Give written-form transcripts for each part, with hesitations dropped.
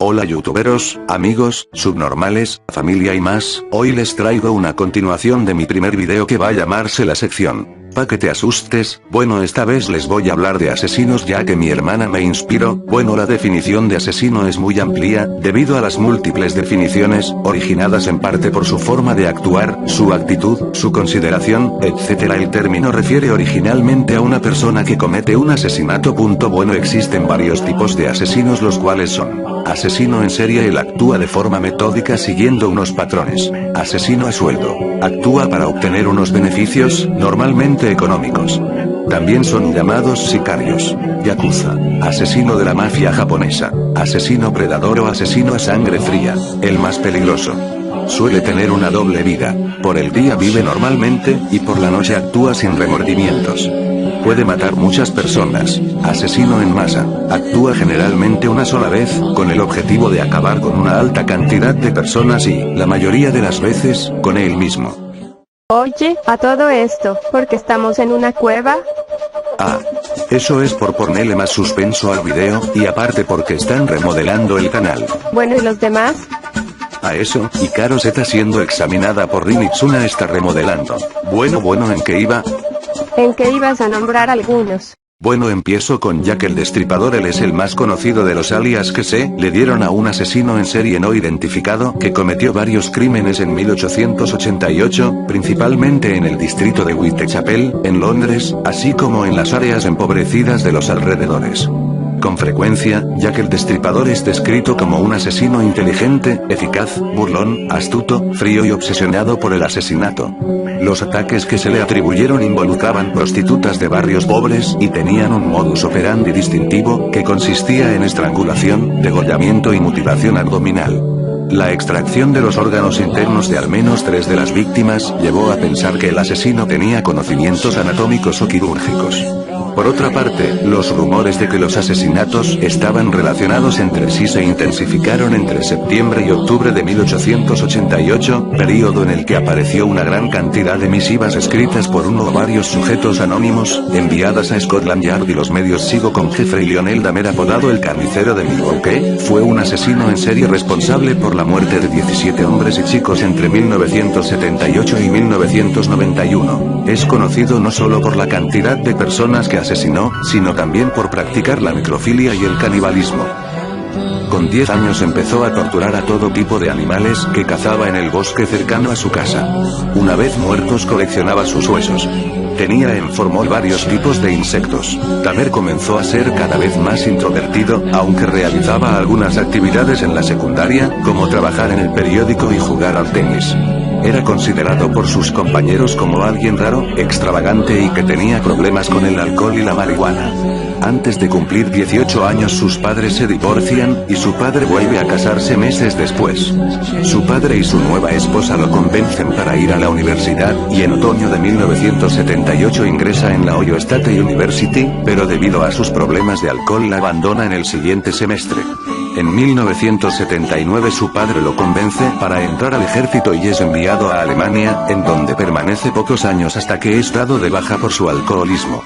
Hola youtuberos, amigos, subnormales, familia y más, hoy les traigo una continuación de mi primer video que va a llamarse la sección Pa' que te asustes. Bueno, esta vez les voy a hablar de asesinos ya que mi hermana me inspiró. Bueno, la definición de asesino es muy amplia, debido a las múltiples definiciones, originadas en parte por su forma de actuar, su actitud, su consideración, etc. El término refiere originalmente a una persona que comete un asesinato. Bueno, existen varios tipos de asesinos, los cuales son: asesino en serie, él actúa de forma metódica siguiendo unos patrones. Asesino a sueldo, actúa para obtener unos beneficios, normalmente económicos. También son llamados sicarios. Yakuza, asesino de la mafia japonesa, asesino predador o asesino a sangre fría, el más peligroso. Suele tener una doble vida, por el día vive normalmente, y por la noche actúa sin remordimientos. Puede matar muchas personas. Asesino en masa, actúa generalmente una sola vez, con el objetivo de acabar con una alta cantidad de personas y, la mayoría de las veces, con él mismo. Oye, a todo esto, ¿por qué estamos en una cueva? Ah, eso es por ponerle más suspenso al video, y aparte porque están remodelando el canal. Bueno, ¿y los demás? A eso, Hikaru Z siendo examinada por Rin Itsuna está remodelando. Bueno, ¿en qué iba? ¿En qué ibas a nombrar algunos? Bueno, empiezo con Jack el Destripador. Él es el más conocido de los alias que se le dieron a un asesino en serie no identificado que cometió varios crímenes en 1888, principalmente en el distrito de Whitechapel, en Londres, así como en las áreas empobrecidas de los alrededores. Con frecuencia, Jack el Destripador es descrito como un asesino inteligente, eficaz, burlón, astuto, frío y obsesionado por el asesinato. Los ataques que se le atribuyeron involucraban prostitutas de barrios pobres y tenían un modus operandi distintivo, que consistía en estrangulación, degollamiento y mutilación abdominal. La extracción de los órganos internos de al menos 3 de las víctimas llevó a pensar que el asesino tenía conocimientos anatómicos o quirúrgicos. Por otra parte, los rumores de que los asesinatos estaban relacionados entre sí se intensificaron entre septiembre y octubre de 1888, período en el que apareció una gran cantidad de misivas escritas por uno o varios sujetos anónimos, enviadas a Scotland Yard y los medios. Sigo con Jeffrey Lionel Dahmer, apodado el carnicero de Milwaukee. Fue un asesino en serie responsable por la muerte de 17 hombres y chicos entre 1978 y 1991. Es conocido no solo por la cantidad de personas que asesinó, sino también por practicar la necrofilia y el canibalismo. Con 10 años empezó a torturar a todo tipo de animales que cazaba en el bosque cercano a su casa. Una vez muertos coleccionaba sus huesos. Tenía en formol varios tipos de insectos. Dahmer comenzó a ser cada vez más introvertido, aunque realizaba algunas actividades en la secundaria, como trabajar en el periódico y jugar al tenis. Era considerado por sus compañeros como alguien raro, extravagante y que tenía problemas con el alcohol y la marihuana. Antes de cumplir 18 años sus padres se divorcian, y su padre vuelve a casarse meses después. Su padre y su nueva esposa lo convencen para ir a la universidad, y en otoño de 1978 ingresa en la Ohio State University, pero debido a sus problemas de alcohol la abandona en el siguiente semestre. En 1979 su padre lo convence para entrar al ejército y es enviado a Alemania, en donde permanece pocos años hasta que es dado de baja por su alcoholismo.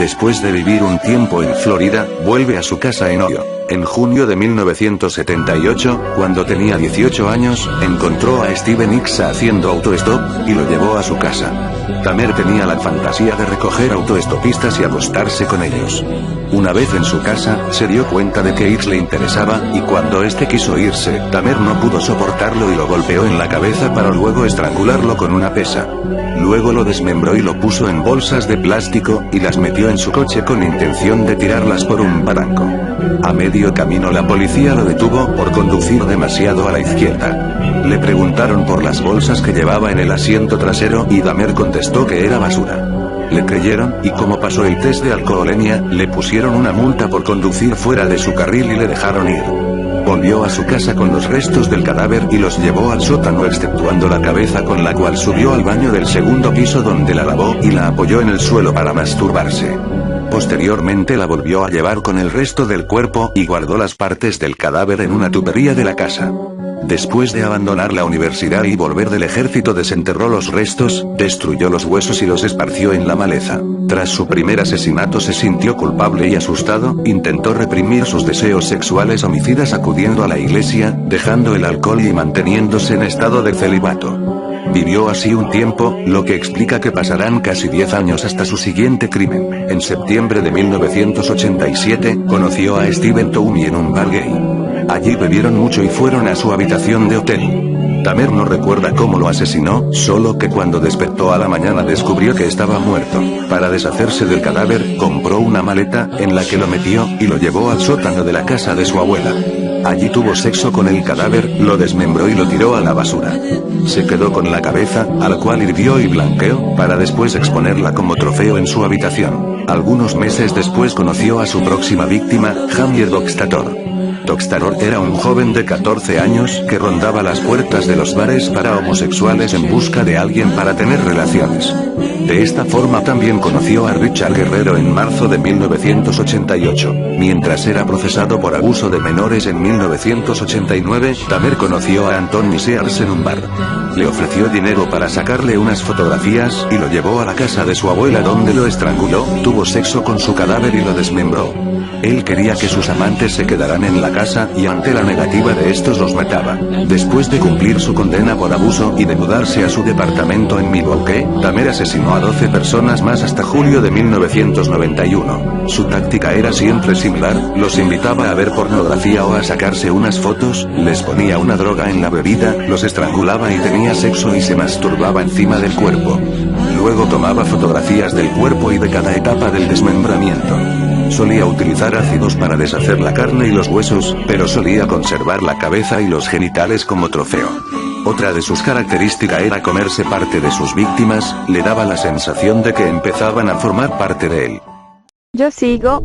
Después de vivir un tiempo en Florida, vuelve a su casa en Ohio. En junio de 1978, cuando tenía 18 años, encontró a Steven X haciendo autostop, y lo llevó a su casa. Dahmer tenía la fantasía de recoger autoestopistas y acostarse con ellos. Una vez en su casa, se dio cuenta de que X le interesaba, y cuando este quiso irse, Dahmer no pudo soportarlo y lo golpeó en la cabeza para luego estrangularlo con una pesa. Luego lo desmembró y lo puso en bolsas de plástico, y las metió en su coche con intención de tirarlas por un barranco. A medio camino la policía lo detuvo por conducir demasiado a la izquierda. Le preguntaron por las bolsas que llevaba en el asiento trasero y Dahmer contestó que era basura. Le creyeron, y como pasó el test de alcoholemia, le pusieron una multa por conducir fuera de su carril y le dejaron ir. Volvió a su casa con los restos del cadáver y los llevó al sótano exceptuando la cabeza, con la cual subió al baño del segundo piso donde la lavó y la apoyó en el suelo para masturbarse. Posteriormente la volvió a llevar con el resto del cuerpo y guardó las partes del cadáver en una tubería de la casa. Después de abandonar la universidad y volver del ejército desenterró los restos, destruyó los huesos y los esparció en la maleza. Tras su primer asesinato se sintió culpable y asustado, intentó reprimir sus deseos sexuales homicidas acudiendo a la iglesia, dejando el alcohol y manteniéndose en estado de celibato. Vivió así un tiempo, lo que explica que pasarán casi 10 años hasta su siguiente crimen. En septiembre de 1987, conoció a Steven Toomey en un bar gay. Allí bebieron mucho y fueron a su habitación de hotel. Tamer no recuerda cómo lo asesinó, solo que cuando despertó a la mañana descubrió que estaba muerto. Para deshacerse del cadáver, compró una maleta, en la que lo metió, y lo llevó al sótano de la casa de su abuela. Allí tuvo sexo con el cadáver, lo desmembró y lo tiró a la basura. Se quedó con la cabeza, a la cual hirvió y blanqueó, para después exponerla como trofeo en su habitación. Algunos meses después conoció a su próxima víctima, Javier Doxtator. Doxtator era un joven de 14 años que rondaba las puertas de los bares para homosexuales en busca de alguien para tener relaciones. De esta forma también conoció a Richard Guerrero en marzo de 1988. Mientras era procesado por abuso de menores en 1989, Tamer conoció a Anthony Sears en un bar. Le ofreció dinero para sacarle unas fotografías y lo llevó a la casa de su abuela donde lo estranguló, tuvo sexo con su cadáver y lo desmembró. Él quería que sus amantes se quedaran en la casa y ante la negativa de estos los mataba. Después de cumplir su condena por abuso y de mudarse a su departamento en Milwaukee, Tamer asesinó a 12 personas más hasta julio de 1991. Su táctica era siempre similar, los invitaba a ver pornografía o a sacarse unas fotos, les ponía una droga en la bebida, los estrangulaba y tenía sexo y se masturbaba encima del cuerpo. Luego tomaba fotografías del cuerpo y de cada etapa del desmembramiento. Solía utilizar ácidos para deshacer la carne y los huesos, pero solía conservar la cabeza y los genitales como trofeo. Otra de sus características era comerse parte de sus víctimas, le daba la sensación de que empezaban a formar parte de él. Yo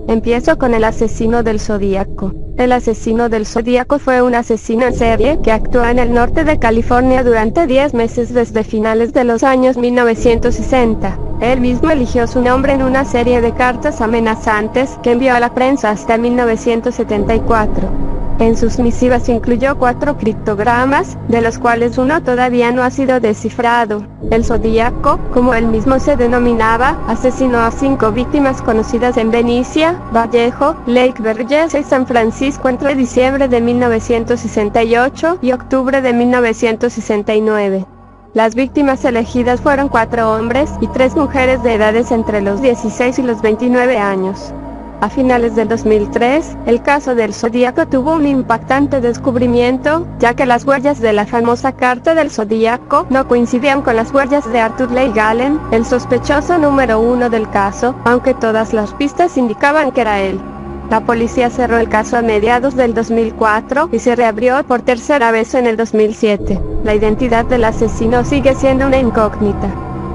empiezo con el asesino del Zodíaco. El asesino del Zodíaco fue un asesino en serie que actuó en el norte de California durante 10 meses desde finales de los años 1960. Él mismo eligió su nombre en una serie de cartas amenazantes que envió a la prensa hasta 1974. En sus misivas incluyó 4 criptogramas, de los cuales uno todavía no ha sido descifrado. El Zodíaco, como él mismo se denominaba, asesinó a 5 víctimas conocidas en Benicia, Vallejo, Lake Verges y San Francisco entre diciembre de 1968 y octubre de 1969. Las víctimas elegidas fueron 4 hombres y 3 mujeres de edades entre los 16 y los 29 años. A finales del 2003, el caso del Zodíaco tuvo un impactante descubrimiento, ya que las huellas de la famosa carta del Zodíaco no coincidían con las huellas de Arthur Leigh Allen, el sospechoso número 1 del caso, aunque todas las pistas indicaban que era él. La policía cerró el caso a mediados del 2004 y se reabrió por tercera vez en el 2007. La identidad del asesino sigue siendo una incógnita.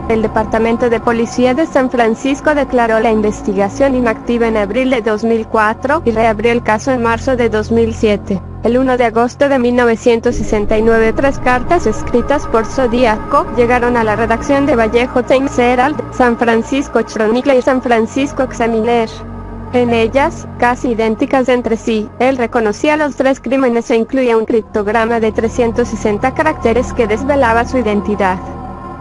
El Departamento de Policía de San Francisco declaró la investigación inactiva en abril de 2004 y reabrió el caso en marzo de 2007. El 1 de agosto de 1969, 3 cartas escritas por Zodíaco llegaron a la redacción de Vallejo Times Herald, San Francisco Chronicle y San Francisco Examiner. En ellas, casi idénticas entre sí, él reconocía los 3 crímenes e incluía un criptograma de 360 caracteres que desvelaba su identidad.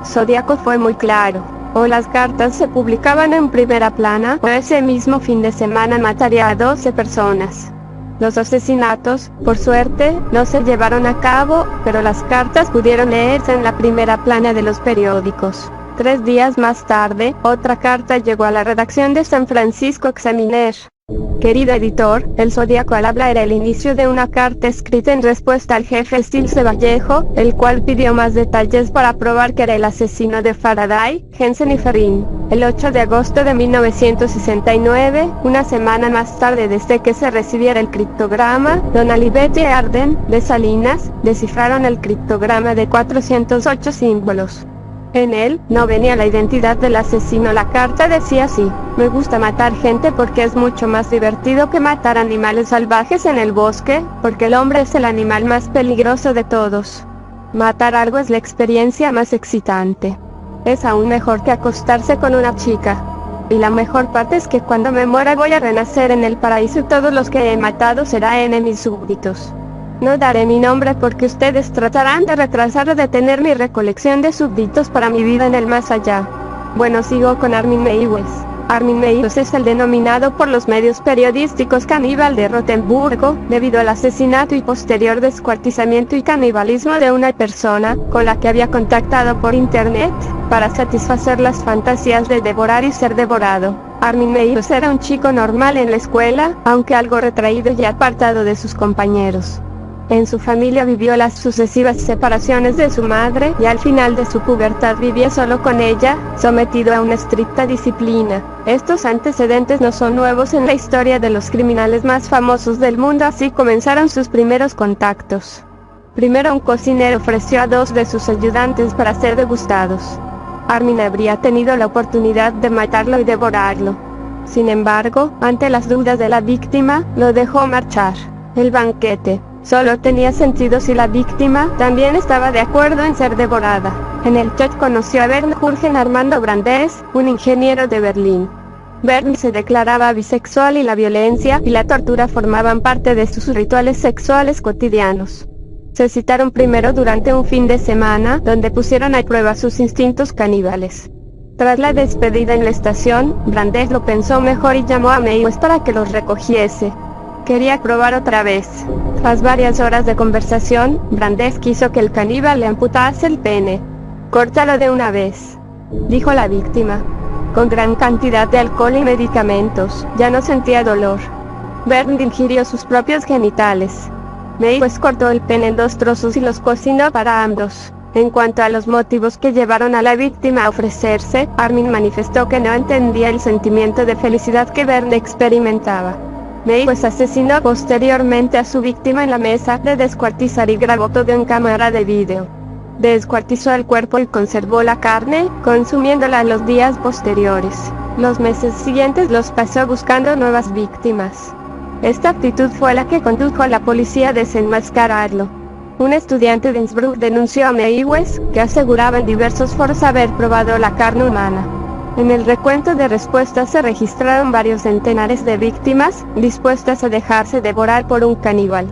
Zodíaco fue muy claro: o las cartas se publicaban en primera plana, o ese mismo fin de semana mataría a 12 personas. Los asesinatos, por suerte, no se llevaron a cabo, pero las cartas pudieron leerse en la primera plana de los periódicos. 3 días más tarde, otra carta llegó a la redacción de San Francisco Examiner. Querido editor, el Zodíaco al habla era el inicio de una carta escrita en respuesta al jefe Stiles de Vallejo, el cual pidió más detalles para probar que era el asesino de Faraday, Jensen y Ferrin. El 8 de agosto de 1969, una semana más tarde desde que se recibiera el criptograma, Don Olivetti y Arden, de Salinas, descifraron el criptograma de 408 símbolos. En él, no venía la identidad del asesino. La carta decía así: me gusta matar gente porque es mucho más divertido que matar animales salvajes en el bosque, porque el hombre es el animal más peligroso de todos. Matar algo es la experiencia más excitante. Es aún mejor que acostarse con una chica. Y la mejor parte es que cuando me muera voy a renacer en el paraíso y todos los que he matado serán mis súbditos. No daré mi nombre porque ustedes tratarán de retrasar o detener mi recolección de súbditos para mi vida en el más allá. Bueno, sigo con Armin Meiwes. Armin Meiwes es el denominado por los medios periodísticos caníbal de Rotemburgo, debido al asesinato y posterior descuartizamiento y canibalismo de una persona, con la que había contactado por internet, para satisfacer las fantasías de devorar y ser devorado. Armin Meiwes era un chico normal en la escuela, aunque algo retraído y apartado de sus compañeros. En su familia vivió las sucesivas separaciones de su madre y al final de su pubertad vivía solo con ella, sometido a una estricta disciplina. Estos antecedentes no son nuevos en la historia de los criminales más famosos del mundo, así comenzaron sus primeros contactos. Primero un cocinero ofreció a 2 de sus ayudantes para ser degustados. Armin habría tenido la oportunidad de matarlo y devorarlo. Sin embargo, ante las dudas de la víctima, lo dejó marchar. El banquete solo tenía sentido si la víctima también estaba de acuerdo en ser devorada. En el chat conoció a Bernd Jürgen Armando Brandes, un ingeniero de Berlín. Bernd se declaraba bisexual y la violencia y la tortura formaban parte de sus rituales sexuales cotidianos. Se citaron primero durante un fin de semana, donde pusieron a prueba sus instintos caníbales. Tras la despedida en la estación, Brandes lo pensó mejor y llamó a Meiwes para que los recogiese. Quería probar otra vez. Tras varias horas de conversación, Brandes quiso que el caníbal le amputase el pene. «Córtalo de una vez», dijo la víctima. Con gran cantidad de alcohol y medicamentos, ya no sentía dolor. Bernd ingirió sus propios genitales. Meiwes cortó el pene en 2 trozos y los cocinó para ambos. En cuanto a los motivos que llevaron a la víctima a ofrecerse, Armin manifestó que no entendía el sentimiento de felicidad que Bernd experimentaba. Meiwes asesinó posteriormente a su víctima en la mesa de descuartizar y grabó todo en cámara de vídeo. Descuartizó el cuerpo y conservó la carne, consumiéndola en los días posteriores. Los meses siguientes los pasó buscando nuevas víctimas. Esta actitud fue la que condujo a la policía a desenmascararlo. Un estudiante de Innsbruck denunció a Meiwes, que aseguraba en diversos foros haber probado la carne humana. En el recuento de respuestas se registraron varios centenares de víctimas, dispuestas a dejarse devorar por un caníbal.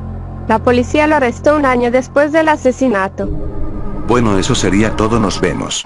La policía lo arrestó un año después del asesinato. Bueno, eso sería todo, nos vemos.